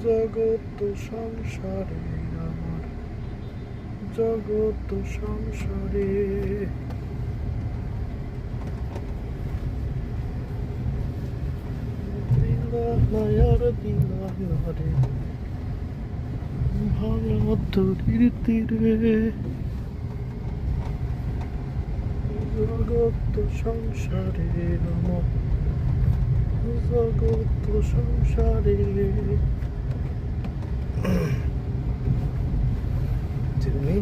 জগৎ সংসারে আমার জগৎ সংসারে দিলার দিলারে ভাঙা তরির তীরে জগৎ সংসারে আমার জগৎ সংসারে তুমি